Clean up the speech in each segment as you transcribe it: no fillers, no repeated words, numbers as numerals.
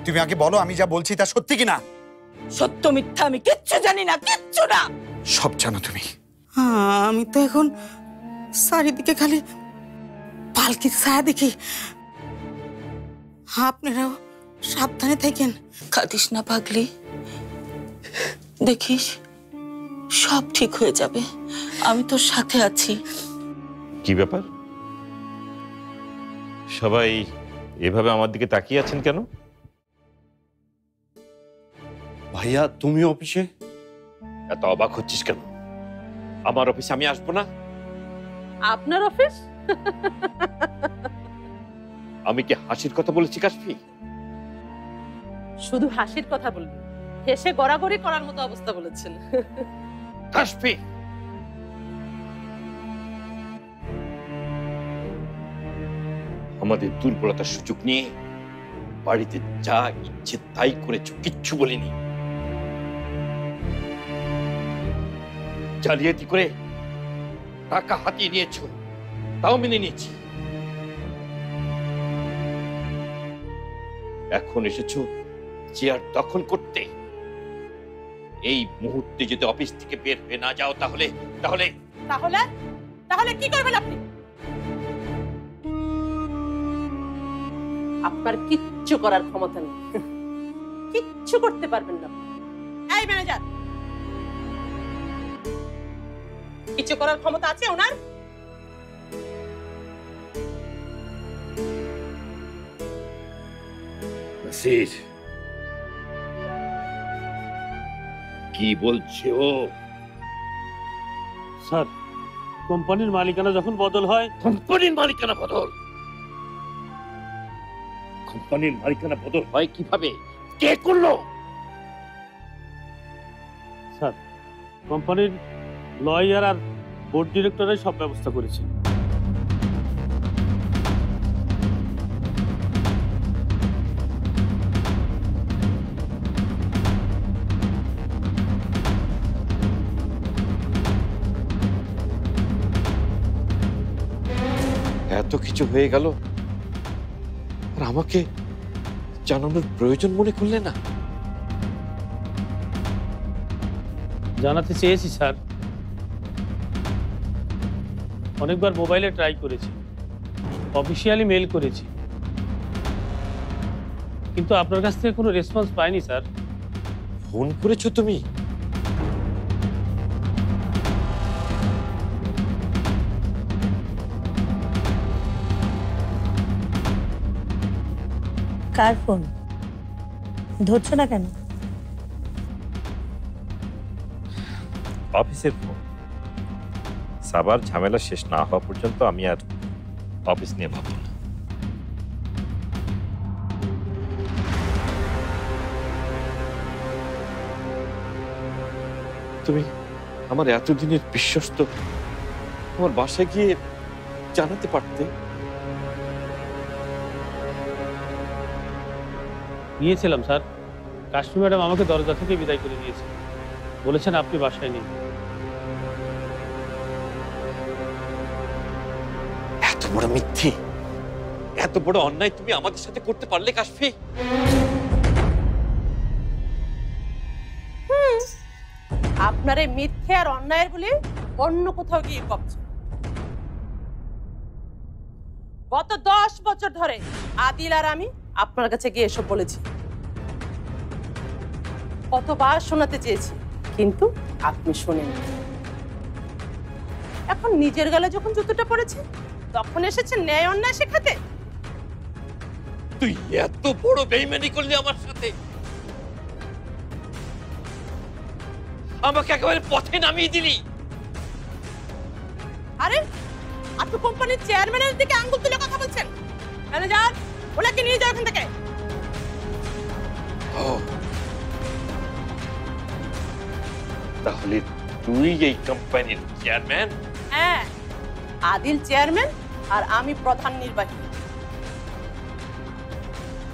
তুমি আগে বলো আমি যা বলছি তা সত্যি কিনা। সত্য মিথ্যা আমি কিচ্ছু জানি না, কিচ্ছু না। সব জানো তুমি। আমি তো এখন চারিদিকে খালি পালকির ছায়া দেখি। আপনারাও সাবধানে থাকেন। কাঁদিস না পাগলি, দেখিস সব ঠিক হয়ে যাবে। আমি তোর সাথে আছি। কি ব্যাপার, সবাই এভাবে আমার দিকে তাকিয়ে আছেন কেন? ভাইয়া তুমি অফিসে? এত অবাক হচ্ছিস কেন? আমার অফিসে আমি আসবো না? আপনার অফিস? আমি কি হাসির কথা বলেছি কাশফি? শুধু হাসির কথা বলবেন, হেসে গড়াগড়ি করার মতো অবস্থা বলেছেন। কাশফি, আমাদের দুর্বলতার সুযোগ নিয়ে বাড়িতে যা ইচ্ছে তাই করেছো, কিচ্ছু বলিনি। জালিয়াতি করে টাকা হাতিয়ে নিয়েছো, তাও মেনে নিয়েছি। এখন এসেছো চেয়ার দখল করতে। এই মুহূর্তে যদি অফিস থেকে বের হয়ে না যাও তাহলে তাহলে তাহলে তাহলে কি করবেন আপনি? আপনার কিচ্ছু করার ক্ষমতা নেই, কিচ্ছু করতে পারবেন না। এই ম্যানেজার, কিছু করার ক্ষমতা আছে ওনার? নাসির, কি বলছে ও? স্যার, কোম্পানির মালিকানা যখন বদল হয়। কোম্পানির মালিকানা বদল? কোম্পানির মালিকানা বদল হয় কিভাবে? কে করলো? স্যার, কোম্পানির লয়ার আর বোর্ড ডিরেক্টরাই সব ব্যবস্থা করেছে। এত কিছু হয়ে গেল আর আমাকে জানানোর প্রয়োজন মনে করলে না? জানাতে চেয়েছি স্যার, অনেকবার মোবাইলে ট্রাই করেছি, অফিসিয়ালি মেল করেছি, কিন্তু আপনার কাছ থেকে কোনো রেসপন্স পাইনি স্যার। ফোন করেছো তুমি? কার ফোন? ধরছো না কেন? অফিসের ফোন। সাবার ঝামেলা শেষ না হওয়া পর্যন্ত আমি আর অফিস নিয়ে ভাবব না। তুমি আমার এতদিনের বিশ্বস্ত, আমার বাসায় গিয়ে জানাতে পারতে। গিয়েছিলাম স্যার, কাশ্মী ম্যাডাম আমাকে দরজা থেকে বিদায় করে দিয়েছে, বলেছেন আপনি বাসায় নেই। এত বড় মিথ্যে, এত বড় অন্যায় তুমি আমাদের সাথে করতে পারলে কাশফি? আপনার এই মিথ্যে আর অন্যায়ের বলে অন্য কোথাও গিয়ে কপছে। গত 10 বছর ধরে আদিল আর আমি আপনার কাছে গিয়ে এসব বলেছি, কতবার শোনাতে চেয়েছি, কিন্তু আপনি শোনেন। এখন নিজের গালে যখন জুতোটা পড়েছে তখন এসেছে ন্যায় অন্যায় শেখাতে। তুই এত বড় বেইমানি করলি আমার সাথে, আমাকে একেবারে পথে নামিয়ে দিলি। আরে আপনি কোম্পানির চেয়ারম্যানের দিকে আঙ্গুল তুলে কথা বলছেন। ম্যানেজার, ওনাকে নিয়ে যাও এখান থেকে। তাহলে তুই এই কোম্পানির চেয়ারম্যান? হ্যাঁ, আদিল চেয়ারম্যান আর আমি প্রধান নির্বাহী।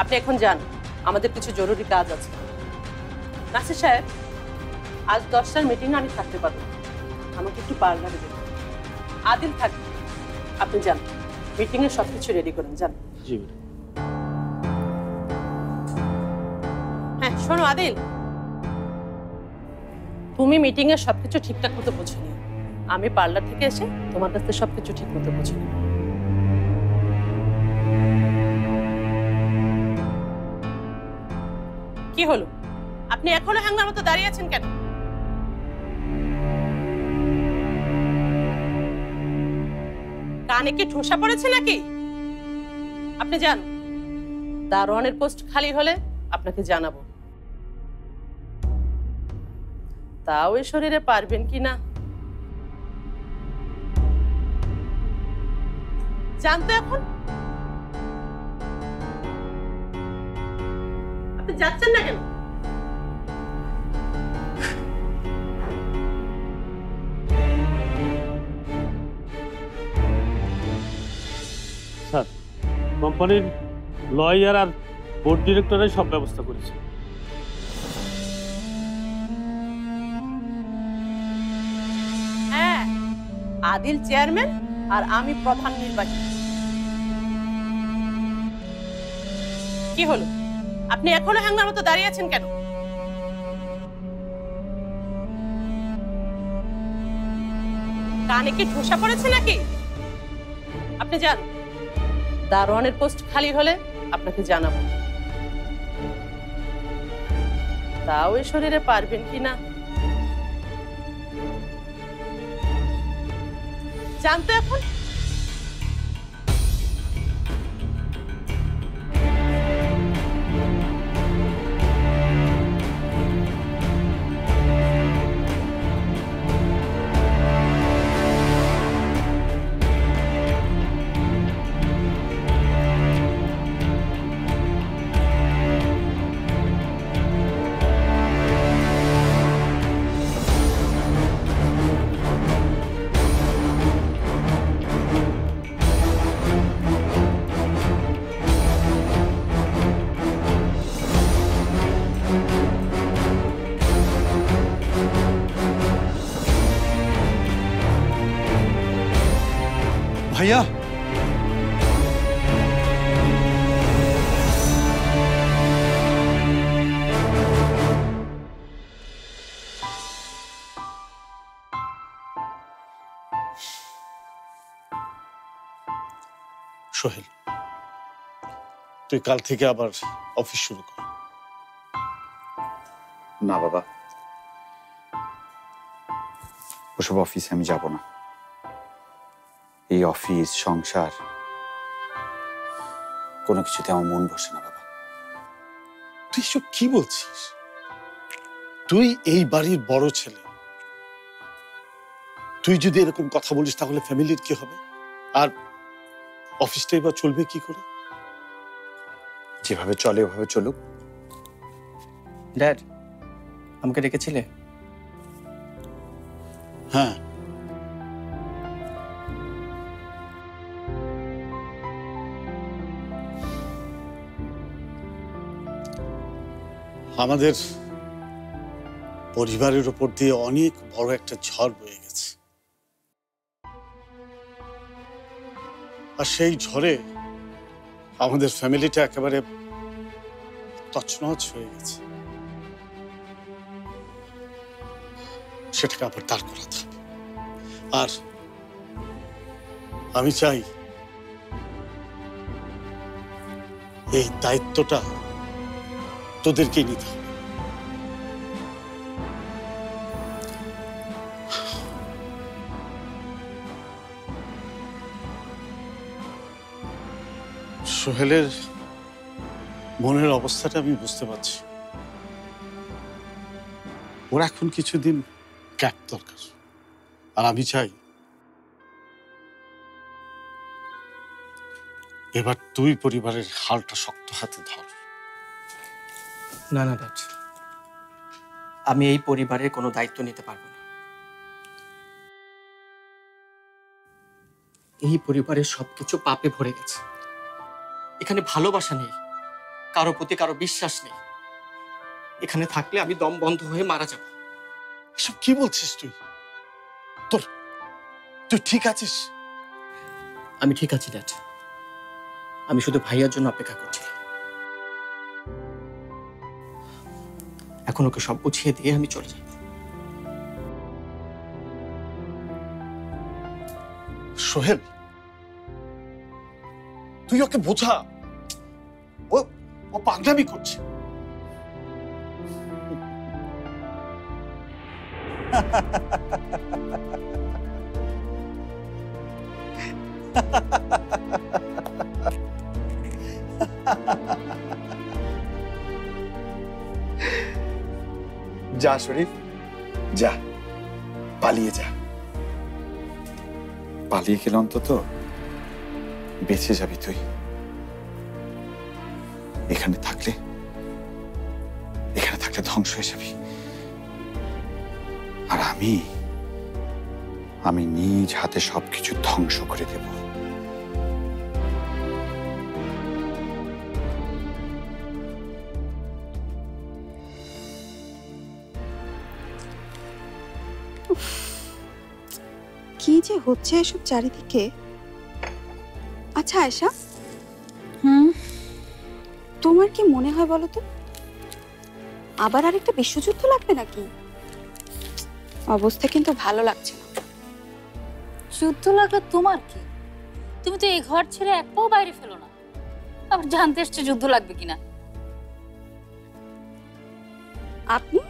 আপনি এখন যান, আমাদের কিছু জরুরি কাজ আছে। নাসির সাহেব, আজ 10টার মিটিং আমি থাকতে পারবো, আমাকে একটু পার্লারে দেবেন। আদিল থাকবে, আপনি যান। মিটিং এর সবকিছু রেডি করুন, যান। জি ম্যাডাম। হ্যাঁ শোনো আদিল, তুমি মিটিং এর সবকিছু ঠিকঠাক মতো বুঝে নিও। আমি পার্লার থেকে এসে তোমার কাছ থেকে সবকিছু ঠিক মতো বুঝে নিও। কি হলো, আপনি এখনো হ্যাঙ্গার মতো দাঁড়িয়ে আছেন কেন? কানে কি ঠোসা পড়েছে নাকি? আপনি যান, দারোয়ানের পোস্ট খালি হলে আপনাকে জানাবো। তাও এই শরীরে পারবেন কি না জানতো। এখন আপনি যাচ্ছেন না কেন? স্যার, কোম্পানির লয়ার আর বোর্ড ডিরেক্টরের সব ব্যবস্থা করেছে। হ্যাঁ, আদিল চেয়ারম্যান আর আমি প্রধান নির্বাহী। কি হলো, আপনি এখনো হ্যাঙ্গার মতো দাঁড়িয়ে আছেন কেন? কানে কি ঠোসা পড়েছে নাকি? আপনি যান, দারোয়ানের পোস্ট খালি হলে আপনাকে জানাবো। তাও এই শরীরে পারবেন কি না জানতো। এখন ভাইয়া, সোহেল, তুই কাল থেকে আবার অফিস শুরু কর। না বাবা, ওসব অফিসে আমি যাব না। এই অফিস সংসার কোনো কিছুতে আমার মন বসে না বাবা। তুই সব কি বলছিস? তুই এই বাড়ির বড় ছেলে, তুই যদি এরকম কথা বলিস তাহলে ফ্যামিলির কি হবে? আর অফিসটাই বা চলবে কি করে? যেভাবে চলে ওভাবে চলুক। ড্যাড, আমাকে ডেকেছিলে? হ্যাঁ, আমাদের পরিবারের উপর দিয়ে অনেক বড় একটা ঝড় বয়ে গেছে, আর সেই ঝড়ে আমাদের ফ্যামিলিটা একেবারে তছনছ হয়ে গেছে। সেটাকে আবার দাঁড় করাতে হবে। আর আমি চাই এই দায়িত্বটা তোদেরকেই নিতে হবে। সোহেলের মনের অবস্থাটা আমি বুঝতে পারছি। ওর এখন কিছুদিন গ্যাপ দরকার, আর আমি চাই এবার তুই পরিবারের হালটা শক্ত হাতে ধর। না না ড্যাড, আমি এই পরিবারের কোনো দায়িত্ব নিতে পারবো না। এই পরিবারের সবকিছু পাপে ভরে গেছে। এখানে ভালোবাসা নেই, কারো প্রতি কারো বিশ্বাস নেই। এখানে থাকলে আমি দম বন্ধ হয়ে মারা যাব। এসব কি বলছিস তুই? তুই ঠিক আছিস? আমি ঠিক আছি ড্যাড। আমি শুধু ভাইয়ার জন্য অপেক্ষা করছিলাম। এখন ওকে সব বুঝিয়ে দিয়ে আমি চলে যাই। সোহেল, তুই ওকে বোঝা, ও ও পাগলামি করছে। যা শরীফ, যা, পালিয়ে যা। পালিয়ে গেলে অন্তত বেঁচে যাবি তুই। এখানে থাকলে ধ্বংস হয়ে যাবি। আর আমি নিজ হাতে সবকিছু ধ্বংস করে দেব। কি যে হচ্ছে এসব চারিদিকে। আচ্ছা আয়েশা, তোমার কি মনে হয় বলো তো, আবার আরেকটা বিশ্বযুদ্ধ লাগবে নাকি? অবস্থা কিন্তু ভালো লাগছে না। যুদ্ধ লাগলে তোমার কি? তুমি তো এই ঘর ছেড়ে এক পাও বাইরে ফেলো না, আবার জানতে এসছো যুদ্ধ লাগবে কিনা। আপনি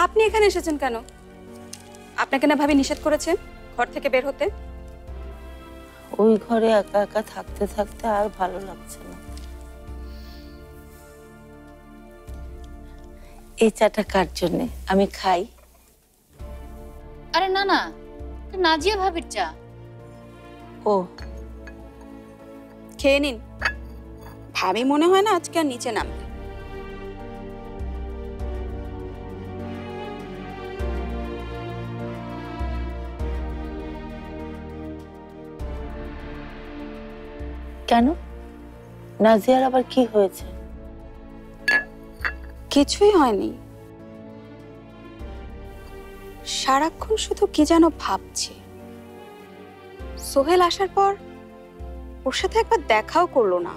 আপনি এখানে এসেছেন কেন? আপনাকে না ভাবি নিষেধ করেছে ঘর থেকে বের হতে? ওই ঘরে একা একা থাকতে থাকতে আর ভালো লাগছে না। এই চাটা কার জন্যে? আমি খাই। আরে না না, নাজিয়া ভাবির চা। ও, খেয়ে নিন। ভাবি মনে হয় না আজকে আর নিচে নামবে। কেন? নাজিয়ার আবার কি হয়েছে? কিছুই হয়নি, সারাক্ষণ শুধু কি যেন ভাবছে। সোহেল আসার পর ওর সাথে একবার দেখাও করলো না।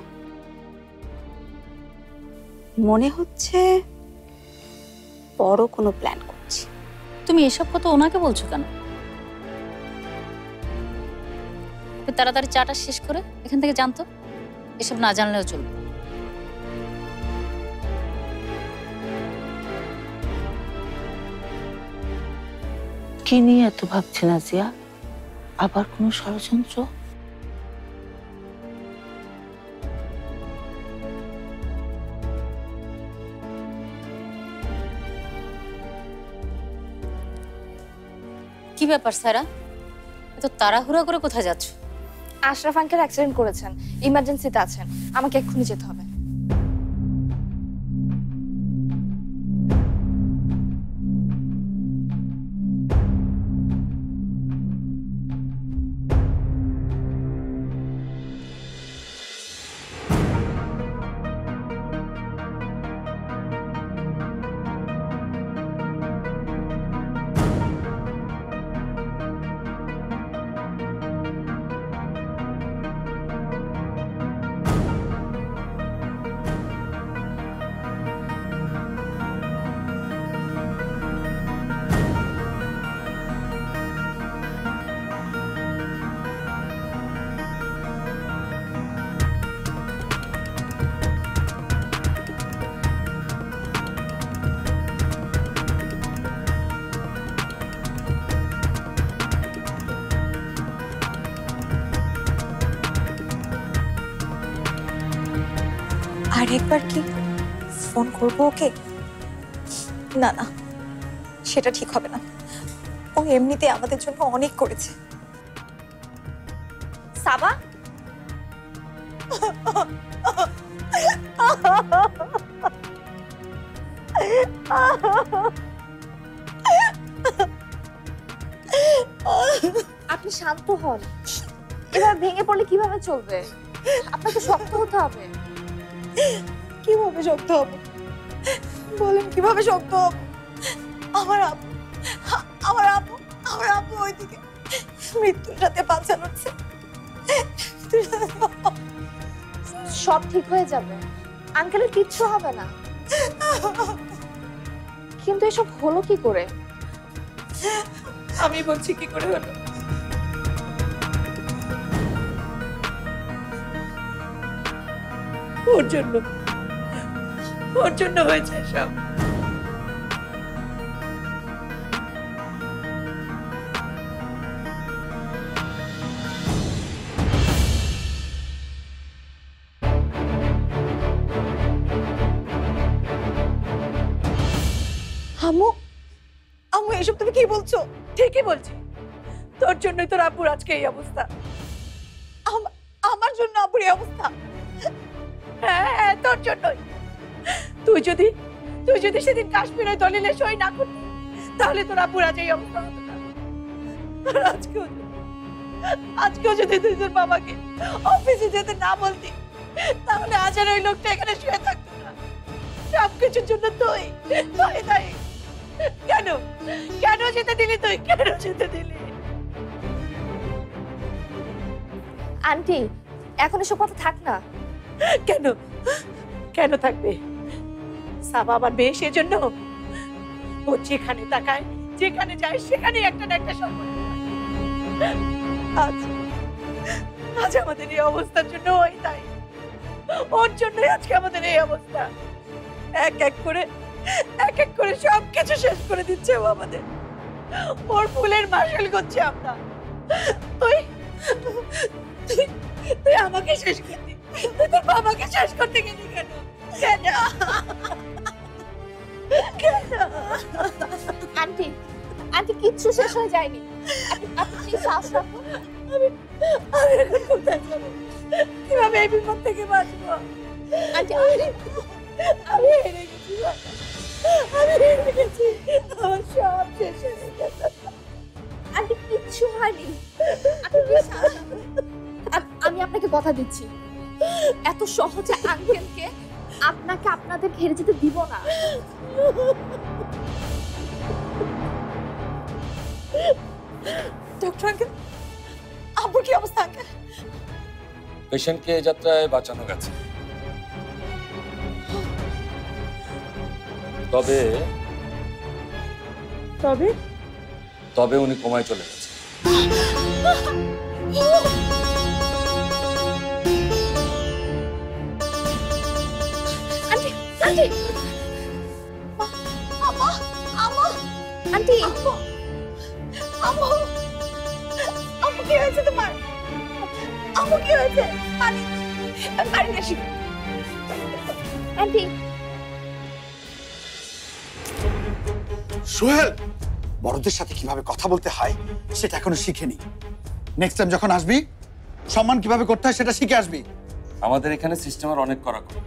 মনে হচ্ছে বড় কোনো প্ল্যান করছে। তুমি এসব কথা ওনাকে বলছো কেন? তাড়াতাড়ি চাটা শেষ করে এখান থেকে জানতো, এসব না জানলেও চলবে। কি নিয়ে এত ভাবছে নাজিয়া? আবার কোনো ষড়যন্ত্র? কি ব্যাপার সারা, এত তাড়াহুড়া করে কোথায় যাচ্ছ? আশরাফ আঙ্কেল অ্যাক্সিডেন্ট করেছেন, ইমার্জেন্সিতে আছেন, আমাকে এক্ষুনি যেতে হবে। আর একবার কি ফোন করবো ওকে? না না, সেটা ঠিক হবে না। ও এমনিতে আমাদের জন্য অনেক করেছে। সাবা, আপনি শান্ত হন। এবার ভেঙে পড়লে কিভাবে চলবে? আপনাকে শক্ত হতে হবে। কিভাবে শক্ত হব বলেন? কিভাবে শক্ত হব? আমার আপু ওইদিকে মৃত্যুর সাথে পা চালাচ্ছে। সব ঠিক হয়ে যাবে, আঙ্কেলের কিচ্ছু হবে না। কিন্তু এসব হলো কি করে? আমি বলছি কি করে হলো। ওর জন্য হয়েছে সব। আম্মু, আম্মু এসব তুমি কি বলছো? ঠিকই বলছি, তোর জন্যই তোর আব্বুর আজকে এই অবস্থা। আমার জন্য আব্বুর এই অবস্থা? হ্যাঁ, তোর জন্যই। তুই যদি সেদিন কাশ্মীরের দলিলে সই না করতি, তাহলে তোর আব্বুর আজ এই অবস্থা হতো না। আর আজকেও যদি তুই তোর বাবাকে অফিসে যেতে না বলতি, তাহলে আজ আর ওই লোকটা এখানে শুয়ে থাকতো না। সবকিছুর জন্য তুই দায়ী। কেন যেতে দিলি তুই? কেন যেতে দিলি? আন্টি, এখন এসব কথা থাক না। কেন থাকবে? সাবা আমার মেয়ে, সেজন্য ও যেখানে তাকায়, যেখানে যায়, সেখানে একটা না একটা সম্পর্ক। আজ আমাদের এই অবস্থার জন্য ওই দায়ী। ওর জন্যই আজকে আমাদের এই অবস্থা। এক এক করে সবকিছু শেষ করে দিচ্ছে ও আমাদের। ওর ফুলের মার্শাল করছে আমরা। তুই আমাকে শেষ করতে, তুই তোর বাবাকে শেষ করতে গেলি কেন? আন্টি, আন্টি কিচ্ছু শেষ হয়ে যায়নি। আপনি প্লিজ সাহস রাখুন। আমি এখন কোথায় যাবো? কিভাবে এই বিপদ থেকে বাঁচবো? আন্টি, আমি হেরে গেছি, আমার সব শেষ হয়ে গেছে। আন্টি কিচ্ছু হয়নি। আপনি প্লিজ সাহস রাখুন। আমি আপনাকে কথা দিচ্ছি, এত সহজে আঙ্কেলকে আপনাদের ঘেরে যেতে দিব না। ডক্টর আঙ্কেল, আব্বুর কি অবস্থা আঙ্কেল? পেশেন্টকে এই যাত্রায় বাঁচানো গেছে, তবে উনি কোমায় চলে গেছে। আন্টি, আন্টি, আন্টি, আম্মু কি হয়েছে তোমার? আম্মু কি হয়েছে? পানি আসি। আন্টি। সোহেল, বড়দের সাথে কিভাবে কথা বলতে হয় সেটা এখনো শিখেনি। নেক্সট টাইম যখন আসবি, সম্মান কিভাবে করতে হয় সেটা শিখে আসবি। আমাদের এখানে সিস্টেমের অনেক কড়াকড়ি।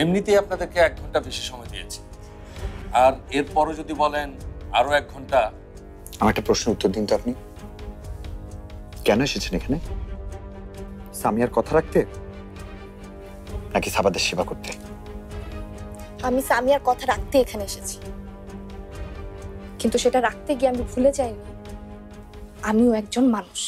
এমনিতেই আপনাদেরকে 1 ঘন্টা বেশি সময় দিয়েছি, আর এরপরও যদি বলেন আরো 1 ঘন্টা। আমার একটা প্রশ্নের উত্তর দিন তো আপনি। কেন এসেছেন এখানে? সামিয়ার কথা রাখতে নাকি সাবাদের সেবা করতে? আমি সামিয়ার কথা রাখতে এখানে এসেছি, কিন্তু সেটা রাখতে গিয়ে আমি ভুলে যাইনি আমিও একজন মানুষ।